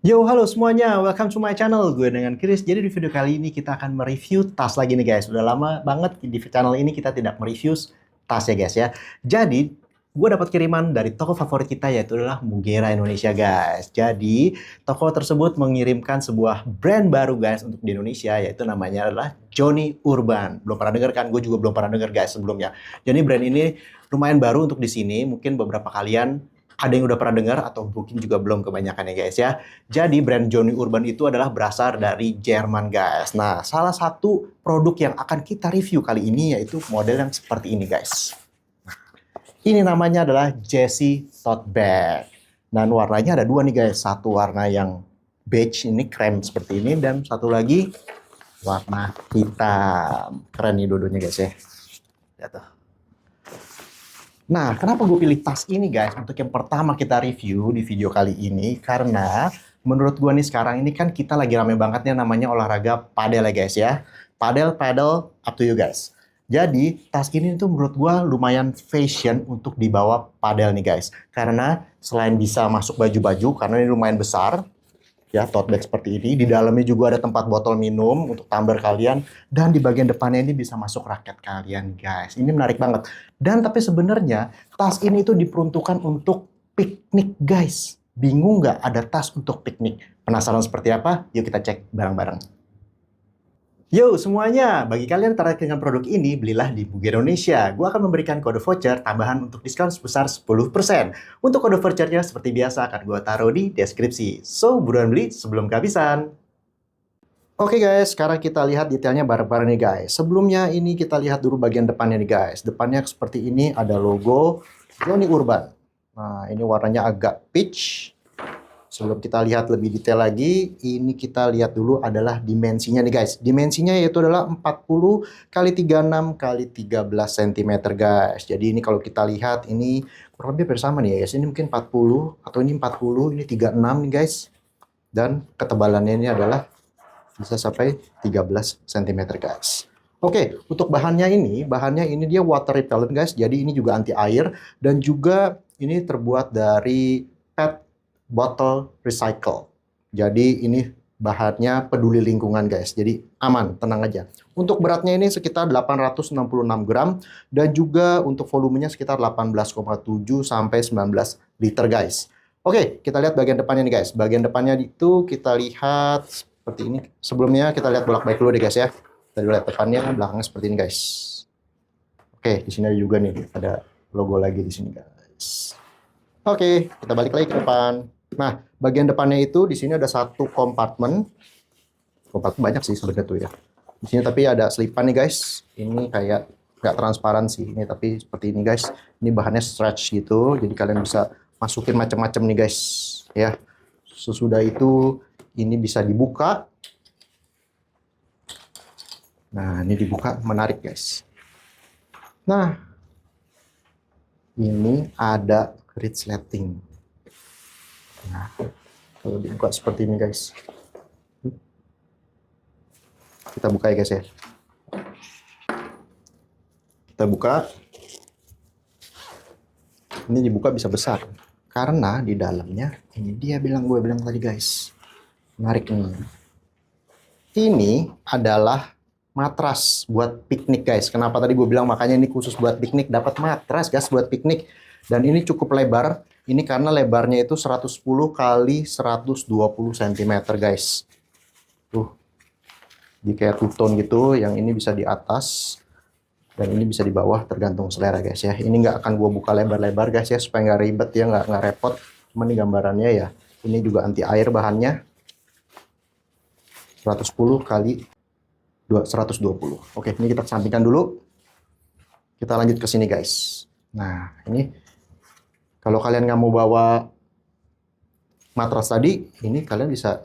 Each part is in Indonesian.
Yo, halo semuanya. Welcome to my channel. Gue dengan Chris. Jadi di video kali ini kita akan mereview tas lagi nih guys. Udah lama banget di channel ini kita tidak mereview tas ya guys ya. Jadi, gue dapat kiriman dari toko favorit kita yaitu adalah Mugera Indonesia guys. Jadi, toko tersebut mengirimkan sebuah brand baru guys untuk di Indonesia yaitu namanya adalah Johnny Urban. Belum pernah denger kan? Gue juga belum pernah denger guys sebelumnya. Jadi brand ini lumayan baru untuk di sini. Mungkin beberapa kalian ada yang udah pernah dengar atau mungkin juga belum kebanyakan ya guys ya. Jadi brand Johnny Urban itu adalah berasal dari Jerman guys. Nah, salah satu produk yang akan kita review kali ini yaitu model yang seperti ini guys. Ini namanya adalah Jessie Tote Bag. Dan warnanya ada dua nih guys. Satu warna yang beige ini krem seperti ini dan satu lagi warna hitam. Keren nih dua-duanya guys ya. Lihat tuh. Nah, kenapa gue pilih tas ini guys untuk yang pertama kita review di video kali ini? Karena menurut gue nih sekarang ini kan kita lagi rame banget nih namanya olahraga padel ya guys ya. Padel, paddle, up to you guys. Jadi, tas ini tuh menurut gue lumayan fashion untuk dibawa padel nih guys. Karena selain bisa masuk baju-baju, karena ini lumayan besar, ya tote bag seperti ini. Di dalamnya juga ada tempat botol minum untuk tumbler kalian dan di bagian depannya ini bisa masuk raket kalian guys. Ini menarik banget. Dan tapi sebenarnya tas ini tuh diperuntukkan untuk piknik guys. Bingung nggak ada tas untuk piknik? Penasaran seperti apa? Yuk kita cek bareng-bareng. Yo semuanya, bagi kalian yang tertarik dengan produk ini, belilah di Mugera Indonesia. Gua akan memberikan kode voucher tambahan untuk diskon sebesar 10%. Untuk kode vouchernya seperti biasa akan gua taruh di deskripsi. So, buruan beli sebelum kehabisan. Oke guys, sekarang kita lihat detailnya bareng-bareng nih guys. Sebelumnya ini kita lihat dulu bagian depannya nih guys. Depannya seperti ini ada logo Johnny Urban. Nah, ini warnanya agak peach. Sebelum kita lihat lebih detail lagi, ini kita lihat dulu adalah dimensinya nih guys. Dimensinya yaitu adalah 40 kali 36 kali 13 cm guys. Jadi ini kalau kita lihat ini kurang lebih bersama nih ya guys. Ini mungkin 40 atau ini 40, ini 36 nih guys. Dan ketebalannya ini adalah bisa sampai 13 cm guys. Oke, untuk bahannya ini dia water repellent guys. Jadi ini juga anti air dan juga ini terbuat dari PET bottle recycle. Jadi ini bahannya peduli lingkungan guys. Jadi aman, tenang aja. Untuk beratnya ini sekitar 866 gram dan juga untuk volumenya sekitar 18,7 sampai 19 liter guys. Oke, kita lihat bagian depannya nih guys. Bagian depannya itu kita lihat seperti ini. Sebelumnya kita lihat bolak-balik dulu deh guys ya. Kita lihat depannya, belakangnya seperti ini guys. Oke, di sini ada juga nih ada logo lagi di sini guys. Oke, kita balik lagi ke depan. Nah, bagian depannya itu di sini ada satu kompartemen. Kompartemen banyak sih sebenarnya tuh ya. Di sini tapi ada selipan nih guys. Ini kayak nggak transparan sih ini, tapi seperti ini guys. Ini bahannya stretch gitu, jadi kalian bisa masukin macam-macam nih guys. Ya, sesudah itu ini bisa dibuka. Nah, ini dibuka menarik guys. Nah, ini ada resleting. Nah, kalau dibuka seperti ini guys. Kita buka ya guys ya. Kita buka. Ini dibuka bisa besar. Karena di dalamnya, ini dia gue bilang tadi guys. Menarik nih. Ini adalah matras buat piknik guys. Kenapa tadi gue bilang makanya ini khusus buat piknik. Dapat matras guys buat piknik. Dan ini cukup lebar. Ini karena lebarnya itu 110 kali 120 cm guys. Tuh. Jadi kayak two-tone gitu. Yang ini bisa di atas. Dan ini bisa di bawah tergantung selera guys ya. Ini nggak akan gue buka lebar-lebar guys ya. Supaya nggak ribet ya. Nggak repot. Cuman ini gambarannya ya. Ini juga anti air bahannya. 110 kali 120. Oke, ini kita kesampingkan dulu. Kita lanjut ke sini guys. Nah, ini kalau kalian nggak mau bawa matras tadi, ini kalian bisa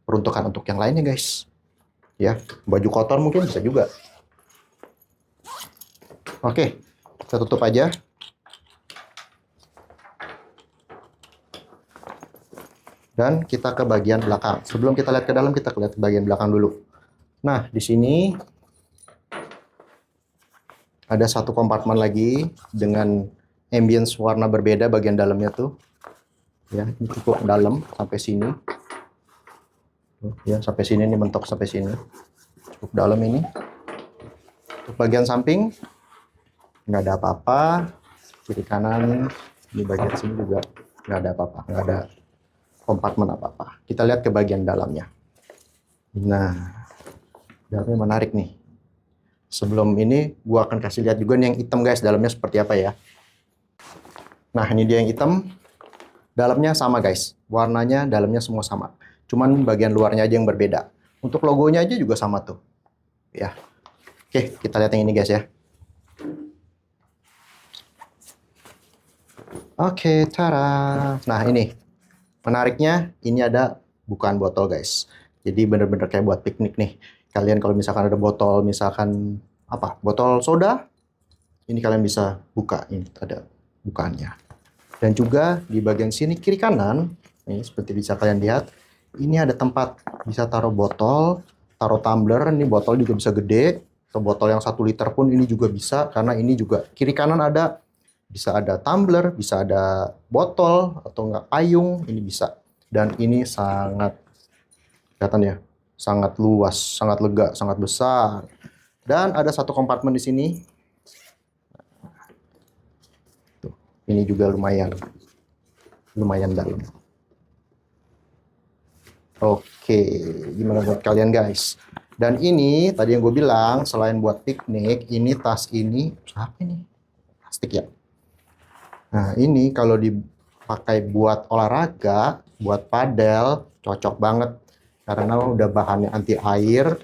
peruntukan untuk yang lainnya guys. Ya, baju kotor mungkin bisa juga. Oke, kita tutup aja. Dan kita ke bagian belakang. Sebelum kita lihat ke dalam, kita lihat ke bagian belakang dulu. Nah, di sini ada satu kompartemen lagi dengan ambience warna berbeda bagian dalamnya tuh. Ya, ini cukup dalam sampai sini. Ya, sampai sini nih, mentok sampai sini. Cukup dalam ini. Untuk bagian samping nggak ada apa-apa. Kiri kanan di bagian sini juga nggak ada apa-apa, nggak ada kompartemen apa-apa. Kita lihat ke bagian dalamnya. Nah, dalamnya menarik nih. Sebelum ini, gua akan kasih lihat juga nih yang hitam guys, dalamnya seperti apa ya. Nah, ini dia yang hitam. Dalamnya sama guys, warnanya dalamnya semua sama. Cuman bagian luarnya aja yang berbeda. Untuk logonya aja juga sama tuh. Ya. Oke, kita lihat yang ini guys ya. Oke, cara. Nah, ini. Menariknya, ini ada bukan botol guys. Jadi bener-bener kayak buat piknik nih. Kalian kalau misalkan ada botol, misalkan apa? Botol soda, ini kalian bisa buka. Ini ada bukaannya. Dan juga di bagian sini kiri kanan, ini seperti bisa kalian lihat, ini ada tempat bisa taruh botol, taruh tumbler. Ini botol juga bisa gede, atau botol yang 1 liter pun ini juga bisa, karena ini juga kiri kanan ada, bisa ada tumbler, bisa ada botol atau enggak payung, ini bisa. Dan ini sangat kelihatan ya, sangat luas, sangat lega, sangat besar. Dan ada satu kompartemen di sini. Ini juga lumayan dalam. Oke, gimana buat kalian guys? Dan ini tadi yang gue bilang, selain buat piknik, ini tas ini apa ini? Plastik ya. Nah, ini kalau dipakai buat olahraga, buat padel, cocok banget karena udah bahannya anti air,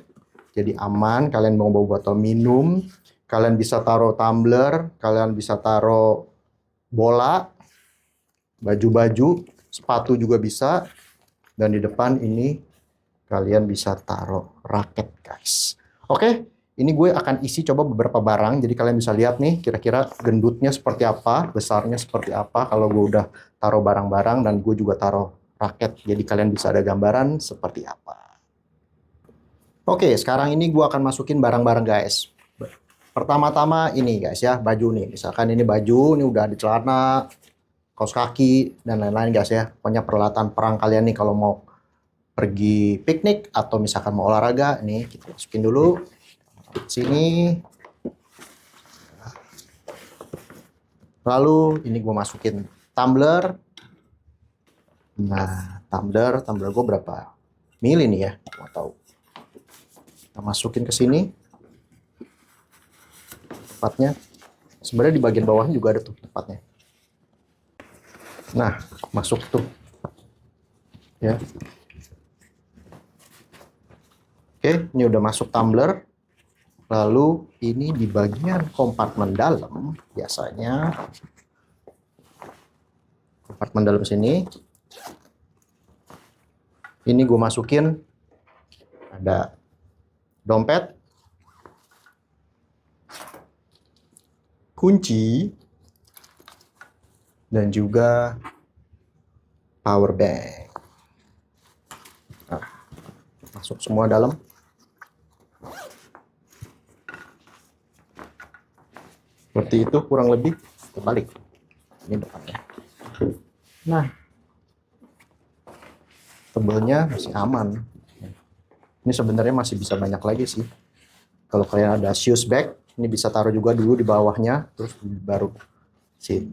jadi aman. Kalian mau bawa botol minum, kalian bisa taruh tumbler, kalian bisa taruh bola, baju-baju, sepatu juga bisa. Dan di depan ini kalian bisa taruh raket guys. Oke, ini gue akan isi coba beberapa barang. Jadi kalian bisa lihat nih kira-kira gendutnya seperti apa, besarnya seperti apa. Kalau gue udah taruh barang-barang dan gue juga taruh raket. Jadi kalian bisa ada gambaran seperti apa. Oke, sekarang ini gue akan masukin barang-barang guys. Pertama-tama ini guys ya, baju nih. Misalkan ini baju, ini udah ada celana, kaos kaki, dan lain-lain guys ya. Pokoknya peralatan perang kalian nih kalau mau pergi piknik atau misalkan mau olahraga. Nih kita masukin dulu. Sini. Lalu ini gue masukin tumbler. Nah, tumbler gue berapa mili nih ya? Mau tahu. Kita masukin ke sini. Tempatnya sebenarnya di bagian bawahnya juga ada tuh tempatnya. Nah, masuk tuh ya. Oke, ini udah masuk tumbler. Lalu ini di bagian kompartemen dalam, biasanya kompartemen dalam sini, ini gue masukin ada dompet, kunci, dan juga power bank. Nah, masuk semua dalam. Seperti itu kurang lebih, terbalik. Ini depannya. Nah, tebelnya masih aman. Ini sebenarnya masih bisa banyak lagi sih. Kalau kalian ada shoes bag, ini bisa taruh juga dulu di bawahnya, terus baru si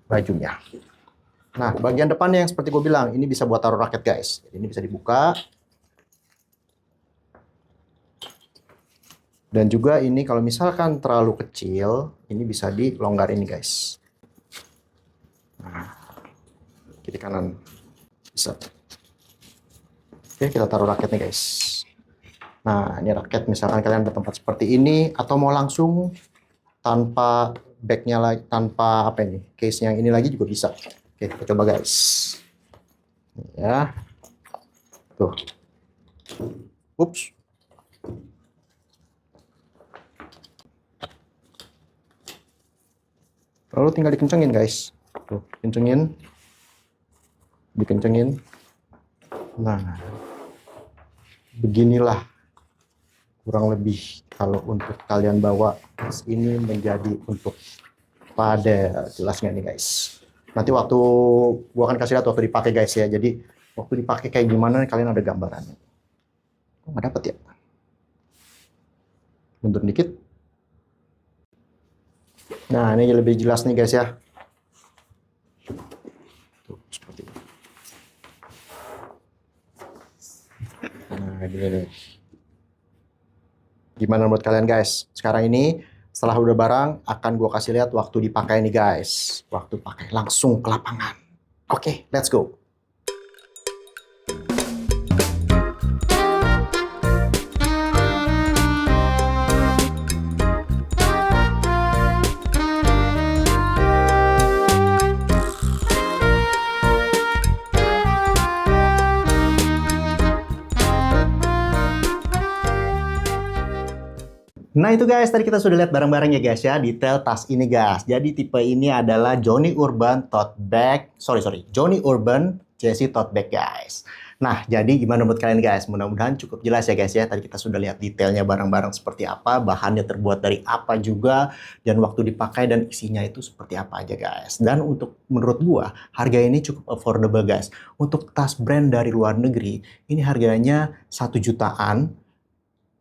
bajunya. Nah, bagian depannya yang seperti gue bilang, ini bisa buat taruh raket guys. Jadi ini bisa dibuka. Dan juga ini kalau misalkan terlalu kecil, ini bisa dilonggar ini guys. Nah, kiri kanan bisa. Oke, kita taruh raket nih guys. Nah, ini raket misalkan kalian bertempat seperti ini, atau mau langsung tanpa bagnya lagi, tanpa apa ini, case yang ini lagi juga bisa. Oke, kita coba guys. Ya, tuh. Ups. Lalu tinggal dikencengin guys. Tuh, kencengin. Dikencengin. Nah, beginilah kurang lebih kalau untuk kalian bawa tas ini menjadi untuk padel. Jelas nggak nih guys? Nanti waktu gua akan kasih lihat waktu dipakai guys ya. Jadi Waktu dipakai kayak gimana, kalian ada gambarannya. Kok nggak dapet ya? Mundur dikit. Nah, ini lebih jelas nih guys ya. Tuh, seperti ini. Nah, gini nih. Gimana menurut kalian guys? Sekarang ini setelah udah barang, akan gue kasih lihat waktu dipakai nih guys. Waktu pakai langsung ke lapangan. Oke, let's go. Nah itu guys, tadi kita sudah lihat bareng-bareng ya guys ya, detail tas ini guys. Jadi tipe ini adalah Johnny Urban Tote Bag, Johnny Urban Jesse Tote Bag guys. Nah jadi gimana menurut kalian guys? Mudah-mudahan cukup jelas ya guys ya. Tadi kita sudah lihat detailnya bareng-bareng seperti apa, bahannya terbuat dari apa juga, dan waktu dipakai dan isinya itu seperti apa aja guys. Dan untuk menurut gua, harga ini cukup affordable guys. Untuk tas brand dari luar negeri, ini harganya 1 jutaan.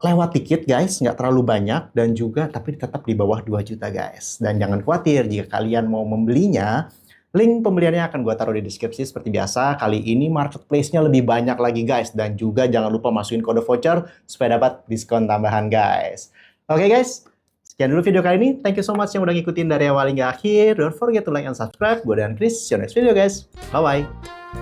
Lewat dikit guys, nggak terlalu banyak, dan juga tapi tetap di bawah 2 juta guys. Dan jangan khawatir jika kalian mau membelinya, link pembeliannya akan gue taruh di deskripsi seperti biasa. Kali ini marketplace-nya lebih banyak lagi guys, dan juga jangan lupa masukin kode voucher supaya dapat diskon tambahan guys. Oke guys, sekian dulu video kali ini. Thank you so much yang udah ngikutin dari awal hingga akhir. Don't forget to like and subscribe. Gue dan Chris, see you next video guys. Bye-bye.